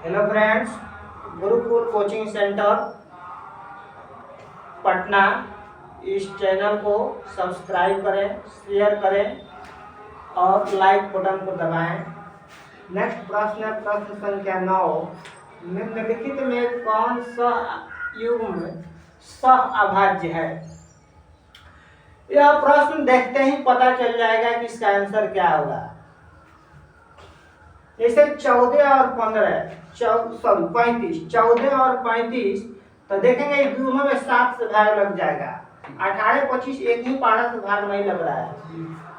Hello friends, Gurukul coaching centre Patna, इस channel को subscribe करें, शेयर करें और लाइक बटन को दबाएं। नेक्स्ट प्रश्न है प्रश्न संख्या 9। निम्नलिखित में कौन सा युग्म सहअभाज्य है? यह प्रश्न देखते ही पता चल जाएगा कि इसका आंसर क्या होगा। जैसे 14 और 15 35, 14 और 35 तो देखेंगे दोनों में 7 से भाग लग जाएगा। 18, 25 एक ही पारा से भाग नहीं लग रहा है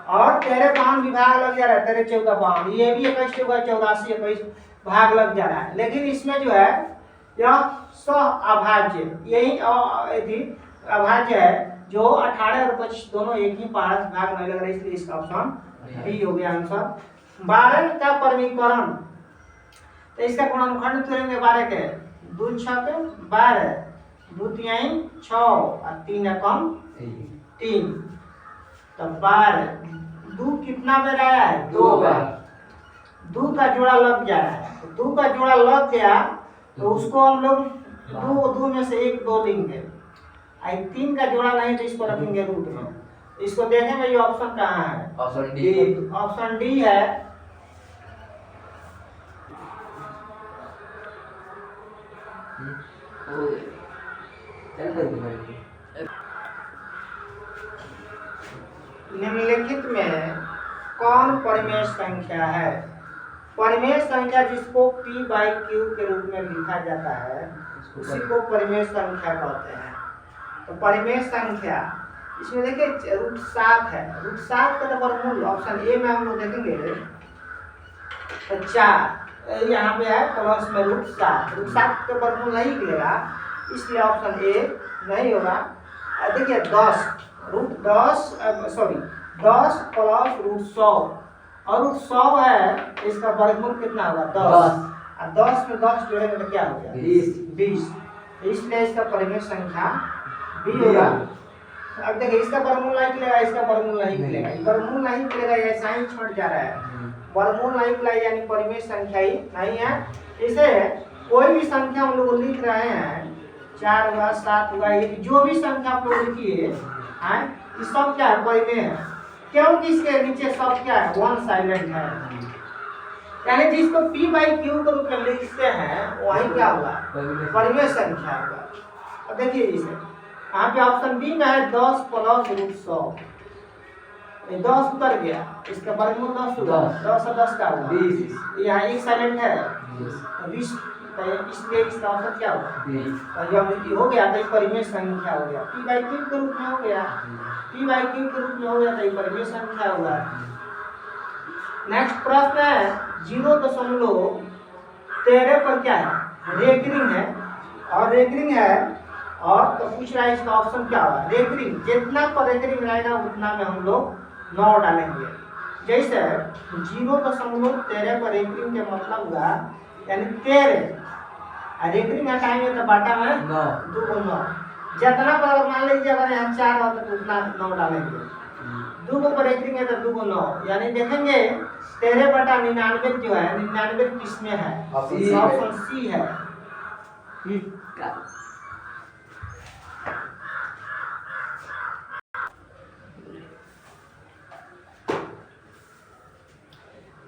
और 13, 5 भी भाग लग जा रहा है। 13, 14, 5 ये भी 21, 14, 84, 21 भाग लग जा रहा है। लेकिन इसमें जो है यह सहअभाज्य यही अभाज्य है जो 18 और 25 दोनों एक ही पारा से भाग नहीं लग रहा है, इसलिए इसका ऑप्शन बी हो गया आंसर। 12 का परमीकरण तो इसका गुणनखंड करेंगे 12 के 2 6 12, 2 3 6 और 3 एकम 3 तो 12। 2 कितना बार आया है? 2 बार। 2 का जोड़ा लग जा रहा है तो 2 का जोड़ा लग गया तो उसको हम लोग 2 में से 1 2 लेंगे। 3 का जोड़ा नहीं तो इसको रखेंगे रूट में। इसको देखेंगे ये ऑप्शन कहाँ है? Option D. ऑप्शन डी है। निम्नलिखित में कौन परिमेय संख्या है? परिमेय संख्या जिसको p/q के रूप में लिखा जाता है उसी को परिमेय संख्या कहते हैं। तो परिमेय संख्या इसमें देखिए √7 है। √7 का वर्गमूल ऑप्शन ए में हम लोग देखेंगे तो 4 यहाँ पे है प्लस में √7। √7 का वर्गमूल नहीं निकलेगा इसलिए ऑप्शन ए नहीं होगा। देखिए 10 प्लस √100 और √100 है, इसका वर्गमूल कितना होगा? 10 और 10 में 10 जोड़ेंगे तो क्या हो गया? 20। इसलिए इसका परिमेय संख्या बी होगा। अब देखिए इसका वर्गमूल नहीं निकलेगा, इसका वर्गमूल नहीं निकलेगा, वर्गमूल नहीं निकलेगा, ऐसा ही छूट जा रहा है। वर्गमूल नहीं निकला यानी परिमेय संख्या ही नहीं है। इसे कोई भी संख्या हम लोग लिख रहे हैं, 4 हुआ 7 हुआ, ये जो भी संख्या आप लोग लिखिए ये सब क्या है? परिमेय है, क्योंकि इसके नीचे सब क्या है? 1 साइलेंट है। यानी जिसको p/q के रूप में लिखते हैं वही क्या होगा? परिमेय संख्या होगा। अब देखिए इसे यहाँ पे ऑप्शन बी में है 10 प्लस √100। 10 उतर गया, इसका वर्गमूल 10 होगा। 10 और 10 का होगा 20। यहाँ एक साइलेंट है 20, इसलिए इसका ऑप्शन क्या होगा? और जब हो गया तो परिमेय संख्या हो गया। p/q के रूप में हो गया, p/q के रूप में हो गया तो परिमेय संख्या होगा। नेक्स्ट प्रश्न है 0.13 पर क्या है? रेकरिंग है और रेकरिंग है और तो पूछ रहा है इसका ऑप्शन क्या होगा? रेकरिंग जितना पर रेकरिंग रहेगा उतना में हम लोग 9 डालेंगे। जैसे 0.13 पर रेकरिंग के मतलब हुआ यानी 13 रेकरिंग हटाएंगे तो बाटा में 2 जितना पर मान लीजिए अगर यहाँ 4 होता तो उतना 9 डालेंगे। 2 पर रेकरिंग है तो 2 9 यानी देखेंगे 13/99 जो है 99 किस में है? ऑप्शन सी है।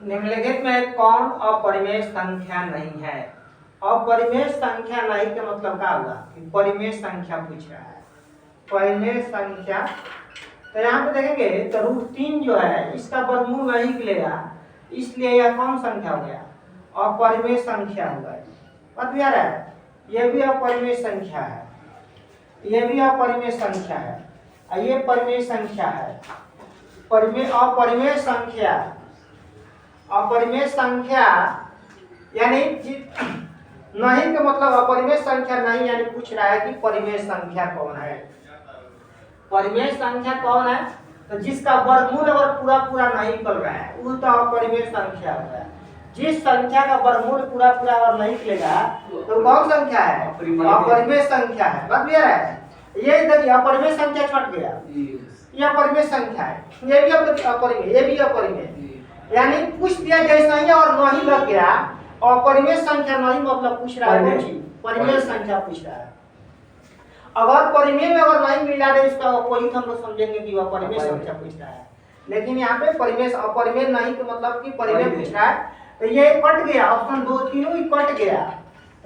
निम्नलिखित में कौन अपरिमेय संख्या नहीं है? अपरिमेय संख्या नहीं का मतलब क्या हुआ कि परिमेय संख्या पूछ रहा है। परिमेय संख्या तो यहाँ पे देखेंगे तो √3 जो है इसका वर्गमूल नहीं निकलेगा, इसलिए यह कौन संख्या हो गया? अपरिमेय संख्या होगा। बात भी आ रहा है? यह भी अपरिमेय संख्या है, यह भी अपरिमेय संख्या है और ये परिमेय संख्या है। अपरिमेय संख्या, अपरिमेय संख्या यानी नहीं का मतलब अपरिमेय संख्या नहीं, यानी पूछ रहा है कि परिमेय संख्या कौन है? परिमेय संख्या कौन है? तो जिसका वर्गमूल अगर पूरा नहीं निकल रहा है वो तो अपरिमेय संख्या होता है। जिस संख्या का वर्गमूल पूरा अगर नहीं निकलेगा तो कौन संख्या है? अपरिमेय संख्या है। बात क्लियर है? ये देखिए अपरिमेय संख्या छट गया, ये अपरिमेय संख्या है, ये भी अपरिमेय, ये भी अपरिमेय। यानी पूछ दिया जैसा ही और नहीं लग गया और परिमेय संख्या नहीं मतलब पूछ रहा है कौन चीज, परिमेय संख्या पूछ रहा है। अगर परिमेय में अगर नहीं मिला तो इसका अपोजिट हम लोग समझेंगे कि वह परिमेय संख्या पूछ रहा है, लेकिन यहाँ पे परिमेय अपरिमेय नहीं तो मतलब कि परिमेय पूछ रहा है। तो ये कट गया, ऑप्शन 2 तीनों ही कट गया।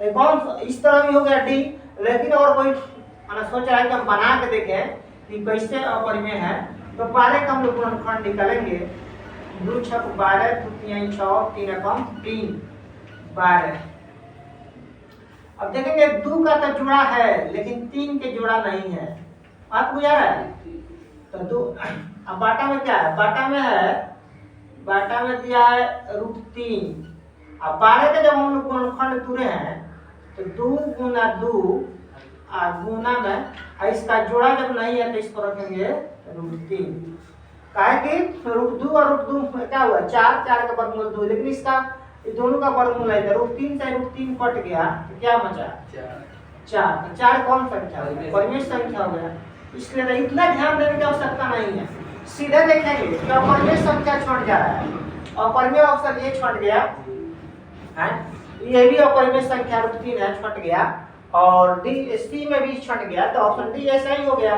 कौन इस तरह भी हो गया डी, लेकिन और कोई सोच रहा है कि हम बना के देखें कि कैसे अपरिमेय है। तो 12 का हम लोग गुणनखंड निकालेंगे, 2 छक 12, 2 तिहाई 6, 3 एकम 3, 12। अब देखेंगे 2 का तो जुड़ा है लेकिन 3 के जुड़ा नहीं है, बात बुझा है। तो 2 अब बाटा में क्या है, बाटा में है, बाटा में दिया है √3। अब 12 के जब हम लोग गुणनखंड तुरे हैं तो 2 गुना 2 गुना में इसका जोड़ा जब नहीं है तो इसको रखेंगे √3। काहे कि √2 और √2 क्या हुआ 4, 4 का वर्गमूल 2, लेकिन इसका ये दोनों का वर्गमूल है तो √3 से √3 कट गया तो क्या बचा 4। 4 कौन संख्या हो गया, परिमेय संख्या हो गया। इसलिए इतना ध्यान देने की आवश्यकता नहीं है, सीधे देखेंगे कि अपरिमेय संख्या छूट जा रहा है। अपरिमेय ऑप्शन ये छूट गया है, ये भी अपरिमेय संख्या √3 है, छूट गया। और डी सी में भी छट गया तो ऑप्शन डी ऐसा ही हो गया।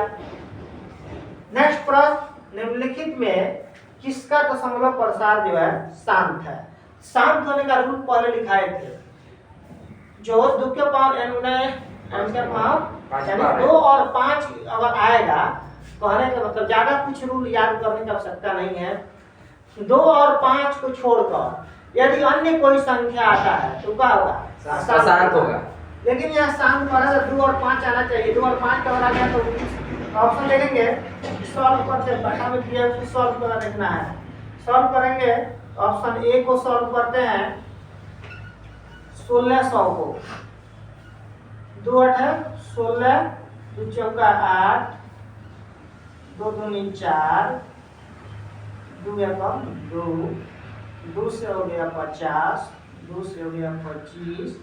नेक्स्ट प्रश्न, निम्नलिखित में किसका दशमलव प्रसार जो है शांत है। शांत होने का रूल पहले लिखाए थे, जो 2 के पावर n गुना m के पावर यानी 2 और 5 अगर आएगा, कहने का मतलब ज्यादा कुछ रूल याद करने की आवश्यकता नहीं है। 2 और 5 को छोड़कर यदि अन्य कोई संख्या आता है तो क्या होगा, शांत होगा। लेकिन यहाँ शांत पड़ा तो 2 और 5 आना चाहिए, 2 और 5 का आ गया तो ऑप्शन देखेंगे, सॉल्व करते हैं, बटा में दिया उसको सॉल्व करना देखना है। सॉल्व करेंगे ऑप्शन ए को सॉल्व करते हैं 1600 को, 2 8 है 16, 2 चौका 8, 2 दूनी 4, 2 एकम 2, 2 से हो गया 50, 2 से हो गया 25,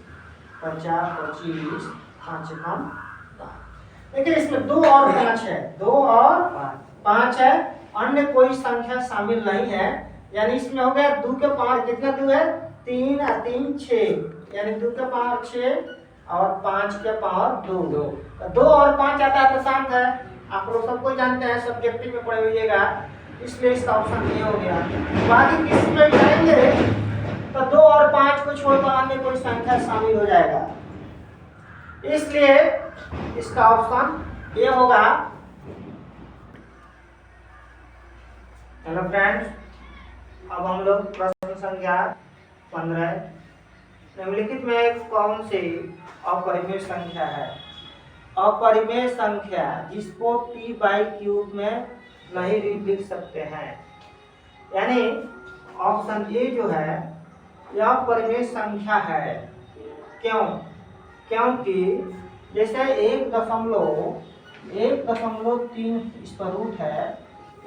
50 25, 5 एकम 10। देखिए इसमें 2 और 5 है, 2 और 5 है, अन्य कोई संख्या शामिल नहीं है। यानी इसमें हो गया 2 के पावर कितना 2 है 3 और 3 6, यानी 2 के पावर 6 और 5 के पावर 2। 2 और 5 आता है तो शांत है, आप लोग सबको जानते हैं, सब्जेक्टिव में पढ़े हुईएगा, इसलिए इसका ऑप्शन ये हो गया। बाकी किसमें करेंगे तो 2 और 5 को छोड़कर अन्य कोई संख्या शामिल हो जाएगा, इसलिए इसका ऑप्शन ये होगा। हेलो फ्रेंड्स, अब हम लोग प्रश्न संख्या 15, निम्नलिखित में कौन सी अपरिमेय संख्या है। अपरिमेय संख्या जिसको p/3 में नहीं लिख सकते हैं, यानी ऑप्शन ए जो है यह अपरिमेय संख्या है। क्यों, क्योंकि जैसे 1.3 इस पर रूट है,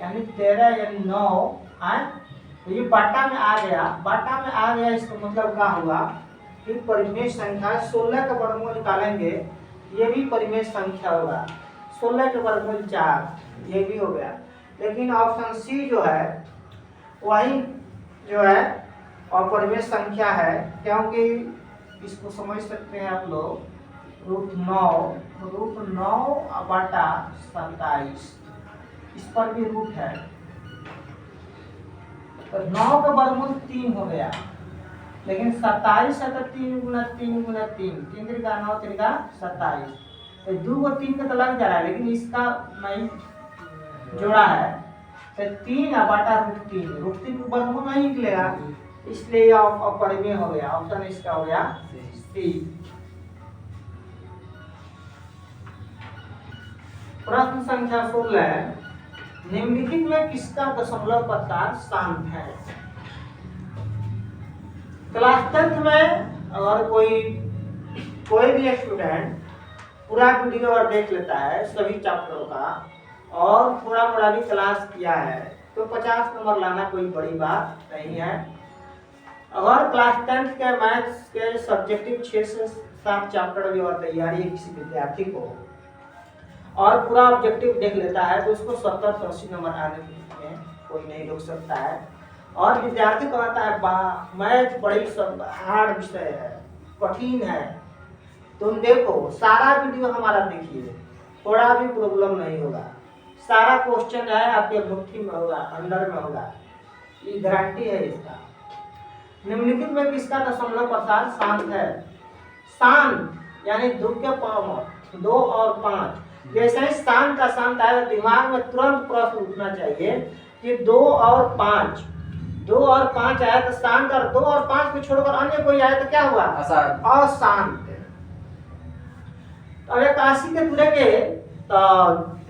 यानी 13 यानी 9 है, तो ये बाटा में आ गया, बाटा में आ गया, इसका मतलब क्या हुआ कि परिमेय संख्या 16 का वर्गमूल निकालेंगे, ये भी परिमेय संख्या होगा, 16 के वर्गमूल 4, ये भी हो गया। लेकिन ऑप्शन सी जो है वही जो है अपरिमेय संख्या है, क्योंकि इसको समझ सकते हैं आप लोग, √9/27, इस पर भी रूट है, तो 9 का वर्गमूल 3 हो गया, लेकिन 27 है तो 3 गुना 3 गुना 3, 3 त्रिका 9 त्रिका 27, तो 2 और 3 का तो लग जा रहा है, लेकिन इसका नहीं जोड़ा है, तो 3/√3, √3 का वर्गमूल नहीं निकलेगा, इसलिए अपरिमेय हो गया। ऑप्शन इसका हो गया सी। प्रश्न संख्या 16, निम्नलिखित में किसका दशमलव प्रसार शांत है। क्लास 10 में अगर कोई भी स्टूडेंट पूरा वीडियो अगर देख लेता है सभी चैप्टरों का और थोड़ा मोड़ा भी क्लास किया है तो 50 नंबर लाना कोई बड़ी बात नहीं है। अगर क्लास 10 के मैथ्स के सब्जेक्टिव 6 से 7 चैप्टर की और तैयारी है किसी विद्यार्थी को और पूरा ऑब्जेक्टिव देख लेता है तो उसको 70 से 80 नंबर आने में कोई नहीं रोक सकता है। और विद्यार्थी कहता है मैथ बड़ी सब हार्ड विषय है, कठिन है। तुम देखो सारा वीडियो हमारा देखिए, थोड़ा भी प्रॉब्लम नहीं होगा। सारा क्वेश्चन जो है आपके मुट्ठी में होगा, अंदर में होगा, ये गारंटी है इसका। निम्नलिखित में किसका दशमलव प्रसार शांत है? शांत यानी 2 के पावर 2 और 5। जैसे ही शांत का शांत आए तो दिमाग में तुरंत प्रश्न उठना चाहिए कि 2 और 5, 2 और 5 आया तो शांत, और 2 और 5 को छोड़कर अन्य कोई आया तो क्या हुआ? अशांत। अब 81 के तुरे के तो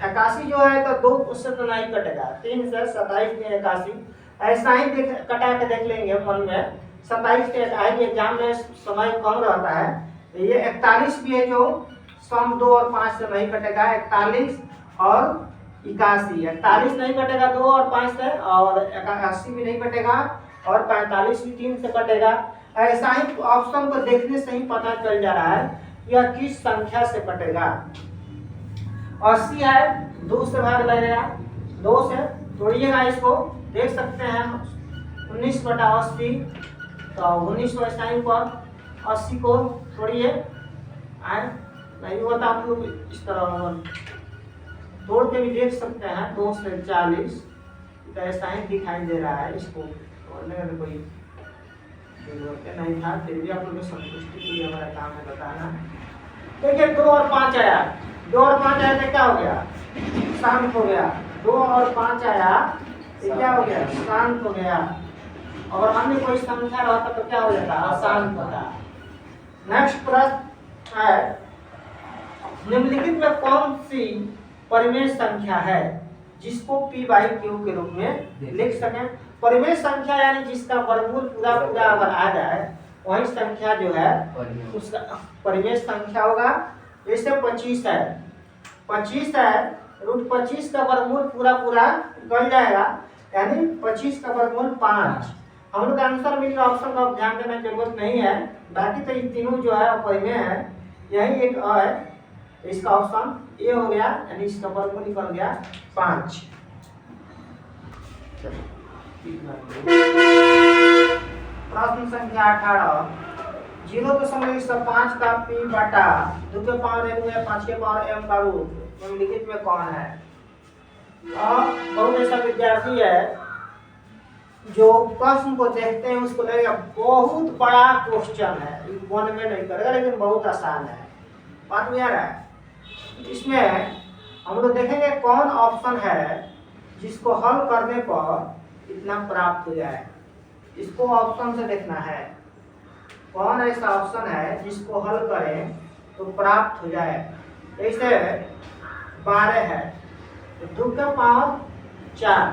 81 जो है तो 2 उससे तो नहीं कटेगा, 3 से 27 में 81 ऐसा ही कटा के देख लेंगे मन में। 27 के आएंगे एग्जाम में समय कम रहता है, तो ये 41 भी है जो सम 2 और 5 से नहीं कटेगा। 41 और 81, 41 नहीं कटेगा 2 और 5 से, और 81 भी नहीं कटेगा, और 45 भी 3 से कटेगा। ऐसा ही ऑप्शन को देखने से ही पता चल जा रहा है यह किस संख्या से कटेगा। 80 है 2 से भाग लगेगा, 2 से तोड़िएगा, इसको देख सकते हैं 19/80, तो 19 टाइम पर 80 को तोड़िए, नहीं होता आप लोग इस तरह तोड़ के भी देख सकते हैं। 2 से 40 तो ऐसा ही दिखाई दे रहा है, इसको तोड़ने का कोई नहीं था, फिर भी आप लोग संतुष्टि के लिए हमारा काम है बताना। देखिए 2 और 5 आया, 2 और 5 आया तो क्या हो गया? शांत हो गया। 2 और 5 आया तो क्या हो गया? शांत हो गया। और अन्य कोई संख्या रहता तो क्या हो जाता? अशांत होता। नेक्स्ट प्रश्न है, निम्नलिखित में कौन सी परिमेय संख्या है जिसको p/q के रूप में लिख सकें? परिमेय संख्या यानी जिसका वर्गमूल पूरा अगर आ जाए वही संख्या जो है उसका परिमेय संख्या होगा। जैसे 25 है, 25 है, √25 का वर्गमूल पूरा निकल जाएगा, यानी 25 का वर्गमूल 5। हम लोग का आंसर मिल रहा, ऑप्शन का ध्यान देने की जरूरत नहीं है, बाकी तो ये तीनों जो है परिमेय है। यही एक है, इसका ऑप्शन ए हो गया, यानी इसका वर्गमूल निकल गया 5। प्रश्न संख्या 18, 0.5 का p/2 के पावर m है, 5 के पावर m का रूट निम्नलिखित में कौन है? बहुत ऐसा विद्यार्थी है जो प्रश्न को देखते हैं उसको लगेगा बहुत बड़ा क्वेश्चन है, मन में नहीं करेगा, लेकिन बहुत आसान है। बात में आ रहा है। इसमें हम लोग देखेंगे कौन ऑप्शन है जिसको हल करने पर इतना प्राप्त हो जाए। इसको ऑप्शन से देखना है, कौन ऐसा ऑप्शन है जिसको हल करें तो प्राप्त हो जाए। जैसे 12 है तो 2 का पावर 4,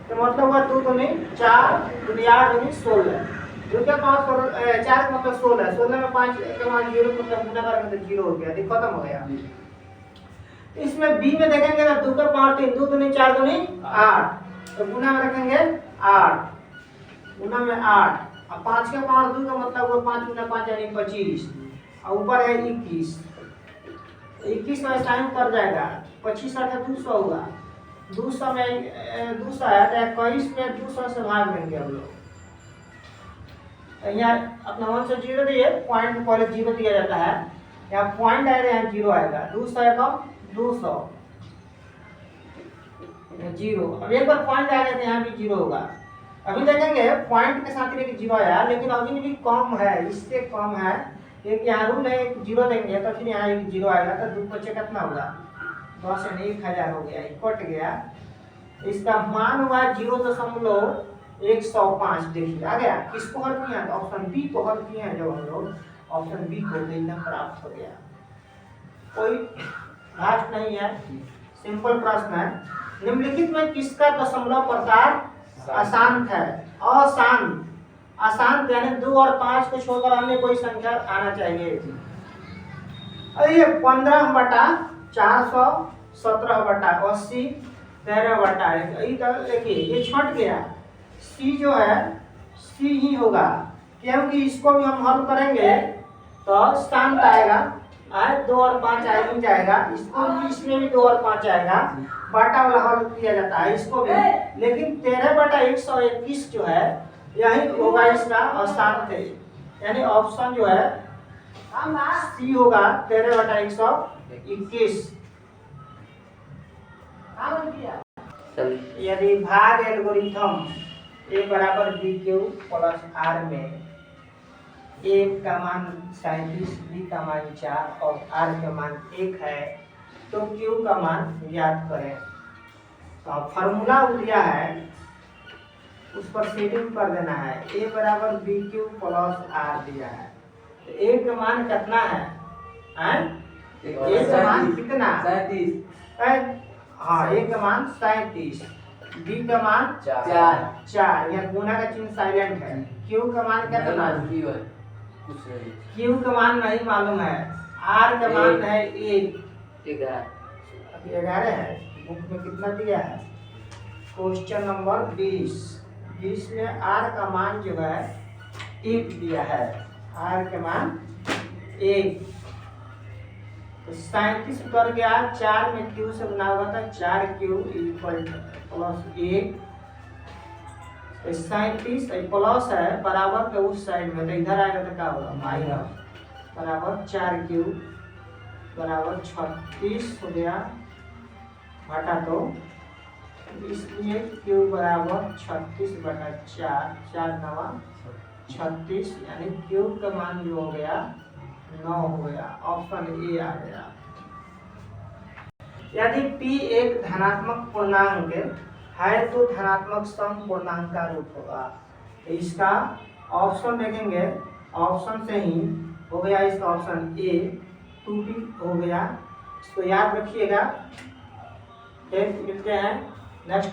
तो मतलब हुआ 2 दूनी 4, 2 8 दूनी 16। 2 का पावर 4 का मतलब 16, 16 में 5 के बाद 0 मतलब गुना करके तो 0 हो गया, ये खत्म हो गया। इसमें बी में देखेंगे ना 2 का पावर 3, 2 दूनी 4 दूनी 8, तो गुना में रखेंगे 8, गुना में 8, और 5 का पावर 2 का मतलब वो 5 गुना 5 यानी 25, और ऊपर है 21, 21 में टाइम कर जाएगा, 25 8 200 होगा, 200 में 200 है तो 21 में 200 से भाग देंगे हम लोग। यहाँ अपना 1 से 0 दिए, पॉइंट पहले 0 दिया जाता है, यहाँ पॉइंट आएगा, यहाँ 0 आएगा, 200 है कम 200 0। अब एक बार पॉइंट आ गया तो यहाँ भी 0 होगा। अभी देखेंगे पॉइंट के साथ ही 0 आया, लेकिन अभी भी कम है, इससे कम है। एक यहाँ रूल है 0 देंगे तो फिर यहाँ 0 आएगा, तो 2 बच्चे कितना होगा? 10 यानी 1000 हो गया, कट गया। इसका मान हुआ 0.105। देखिए आ गया। किसको हल किया? तो ऑप्शन बी को हल किए हैं। जब हम लोग ऑप्शन बी को देखना प्राप्त हो गया, कोई घाट नहीं है, सिंपल प्रश्न है। निम्नलिखित में किसका दशमलव प्रकार अशांत है? अशांत, अशांत यानी 2 और 5 को छोड़कर अन्य कोई संख्या आना चाहिए। अरे ये 15/400, 17/80, 13/1। देखिए ये छट गया, सी जो है सी ही होगा, क्योंकि इसको भी हम हल करेंगे तो शांत आएगा। 2 और 5 आ ही जाएगा, इसको भी, इसमें भी 2 और 5 आएगा, बाटा वाला हल किया जाता है इसको भी। लेकिन 13/121 जो है यही होगा इसका अशांत है, यानी ऑप्शन जो है सी होगा 13/121। यदि भाग एल्गोरिथम ए बराबर बी क्यू प्लस आर में ए का मान 37, बी का मान 4 और आर का मान 1 है तो क्यू का मान ज्ञात करें। तो फॉर्मूला दिया है उस पर सेटिंग कर देना है। ए बराबर बी क्यू प्लस आर दिया है, तो ए का मान कितना है? ए का मान कितना? 37। हाँ, ए का मान 37, बी का मान 4, या गुना का चिन्ह साइलेंट है। क्यू का मान कितना? क्यू का मान नहीं मालूम है। आर का मान है 11 है। बुक में कितना दिया है? क्वेश्चन नंबर 20 में आर का मान जो है 1 दिया है। आर का मान 1, तो 37 उतर गया। 4 में क्यू से बना हुआ था, 4Q प्लस 1। 37 प्लस है बराबर के उस साइड में, तो इधर आएगा तो क्या होगा? माइनस बराबर 4Q बराबर 36 हो गया, घटा दो, इसलिए Q बराबर 36/4, 4 नवा 36, यानी Q का मान जो हो गया 9 हो गया। ऑप्शन ए आ गया। यदि P एक धनात्मक पूर्णांक है तो धनात्मक सम पूर्णांक का रूप होगा। तो इसका ऑप्शन देखेंगे, ऑप्शन से ही हो गया इसका ऑप्शन ए 2B हो गया। इसको याद रखिएगा। फिर मिलते हैं नेक्स्ट।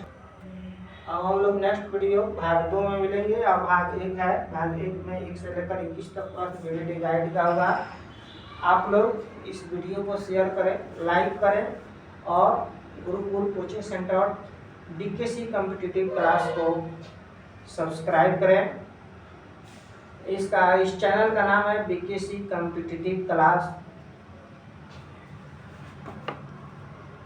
अब हम लोग नेक्स्ट वीडियो भाग 2 में मिलेंगे। और भाग 1 है, भाग 1 में 1 से लेकर 21 तक प्रश्न गाइड का होगा। आप लोग इस वीडियो को शेयर करें, लाइक करें और Gurukul coaching centre BKC competitive class को सब्सक्राइब करें। इस चैनल का नाम है BKC कॉम्पिटिटिव क्लास।